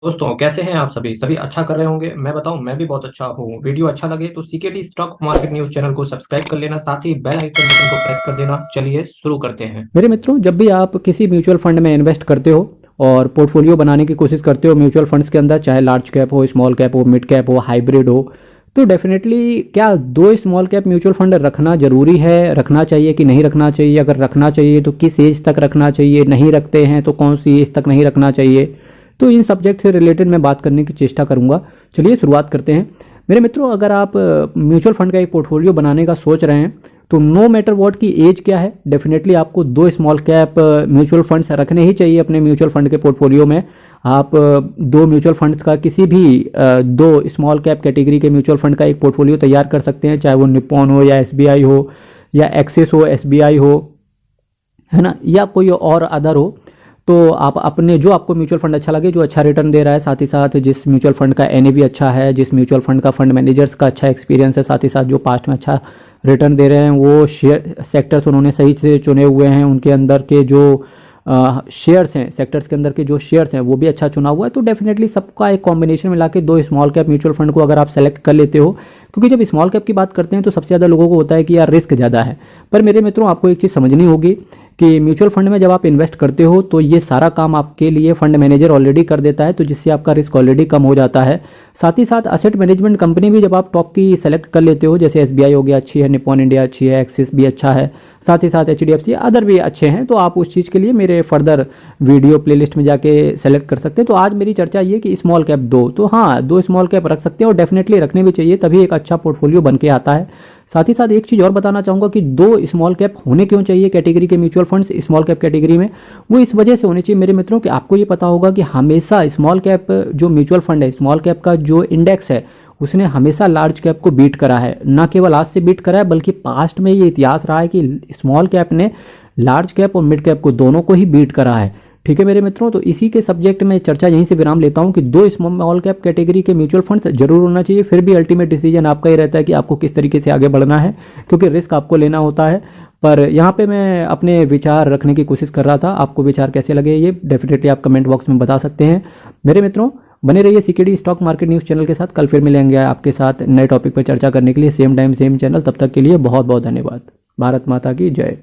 दोस्तों कैसे हैं आप सभी सभी अच्छा कर रहे होंगे। मैं बताऊं मैं भी बहुत अच्छा हूँ। वीडियो अच्छा लगे तो CKD stock market news channel को सब्सक्राइब कर लेना, साथ ही बेल आइकन बटन को प्रेस कर देना। चलिए शुरू करते हैं। मेरे मित्रों, जब भी आप किसी म्यूचुअल फंड में इन्वेस्ट करते हो और पोर्टफोलियो बनाने की कोशिश करते हो म्यूचुअल फंड्स के अंदर, चाहे लार्ज कैप हो, स्मॉल कैप हो, मिड कैप हो, हाइब्रिड हो, तो डेफिनेटली क्या दो स्मॉल कैप म्यूचुअल फंड रखना जरूरी है, रखना चाहिए कि नहीं रखना चाहिए? अगर रखना चाहिए तो किस एज तक रखना चाहिए? नहीं रखते हैं तो कौन सी एज तक नहीं रखना चाहिए? तो इन सब्जेक्ट से रिलेटेड मैं बात करने की चेष्टा करूंगा। चलिए शुरुआत करते हैं। मेरे मित्रों, अगर आप म्यूचुअल फंड का एक पोर्टफोलियो बनाने का सोच रहे हैं तो नो मैटर व्हाट की एज क्या है, डेफिनेटली आपको दो स्मॉल कैप म्यूचुअल फंड्स रखने ही चाहिए अपने म्यूचुअल फंड के पोर्टफोलियो में। आप दो म्यूचुअल फंड्स का किसी भी दो स्मॉल कैप कैटेगरी के म्यूचुअल फंड का एक पोर्टफोलियो तैयार कर सकते हैं, चाहे वो निप्पॉन हो या एसबीआई हो या एक्सिस हो, एसबीआई हो, है ना, या कोई और अदर हो। तो आप अपने जो आपको म्यूचुअल फंड अच्छा लगे, जो अच्छा रिटर्न दे रहा है, साथ ही साथ जिस म्यूचुअल फंड का एनएवी अच्छा है, जिस म्यूचुअल फंड का फंड मैनेजर्स का अच्छा एक्सपीरियंस है, साथ ही साथ जो पास्ट में अच्छा रिटर्न दे रहे हैं, वो शेयर सेक्टर्स उन्होंने सही से चुने हुए हैं, उनके अंदर के जो शेयर्स हैं, सेक्टर्स के अंदर के जो शेयर्स हैं वो भी अच्छा चुना हुआ है, तो डेफिनेटली सबका एक कॉम्बिनेशन मिला के दो स्मॉल कैप म्यूचुअल फंड को अगर आप सेलेक्ट कर लेते हो, क्योंकि जब स्मॉल कैप की बात करते हैं तो सबसे ज़्यादा लोगों को होता है कि यार रिस्क ज़्यादा है। पर मेरे मित्रों, आपको एक चीज़ समझनी होगी कि म्यूचुअल फंड में जब आप इन्वेस्ट करते हो तो ये सारा काम आपके लिए फंड मैनेजर ऑलरेडी कर देता है, तो जिससे आपका रिस्क ऑलरेडी कम हो जाता है। साथ ही साथ असेट मैनेजमेंट कंपनी भी जब आप टॉप की सेलेक्ट कर लेते हो, जैसे एसबीआई हो गया, अच्छी है, निप्पॉन इंडिया अच्छी है, एक्सिस भी अच्छा है, साथ ही साथ एचडीएफसी अदर भी अच्छे हैं, तो आप उस चीज़ के लिए मेरे फर्दर वीडियो प्लेलिस्ट में जाके सेलेक्ट कर सकते हैं। तो आज मेरी चर्चा ये कि स्मॉल कैप दो, तो हाँ, दो स्मॉल कैप रख सकते हैं और डेफिनेटली रखने भी चाहिए, तभी एक अच्छा पोर्टफोलियो बन के आता है। साथ ही साथ एक चीज़ और बताना चाहूँगा कि दो स्मॉल कैप होने क्यों चाहिए कैटेगरी के mutual funds small cap category में। वो इस वजह से होने चाहिए मेरे मित्रों कि आपको ये पता होगा कि हमेशा स्मॉल कैप जो म्यूचुअल फंड है, स्मॉल कैप का जो इंडेक्स है, उसने हमेशा लार्ज कैप को बीट करा है। ना केवल आज से बीट करा है, बल्कि पास्ट में ये इतिहास रहा है कि स्मॉल कैप ने लार्ज कैप और मिड कैप को दोनों को ही बीट करा है। ठीक है मेरे मित्रों, तो इसी के सब्जेक्ट में चर्चा यहीं से विराम लेता हूं कि दो स्मॉल कैप कैटेगरी के म्यूचुअल फंड्स जरूर होना चाहिए। फिर भी अल्टीमेट डिसीजन आपका ही रहता है कि आपको किस तरीके से आगे बढ़ना है, क्योंकि रिस्क आपको लेना होता है। पर यहाँ पे मैं अपने विचार रखने की कोशिश कर रहा था। आपको विचार कैसे लगे ये डेफिनेटली आप कमेंट बॉक्स में बता सकते हैं। मेरे मित्रों, बने रहिए CKD stock market news channel के साथ। कल फिर मिलेंगे आपके साथ नए टॉपिक पर चर्चा करने के लिए, सेम टाइम सेम चैनल। तब तक के लिए बहुत बहुत धन्यवाद। भारत माता की जय।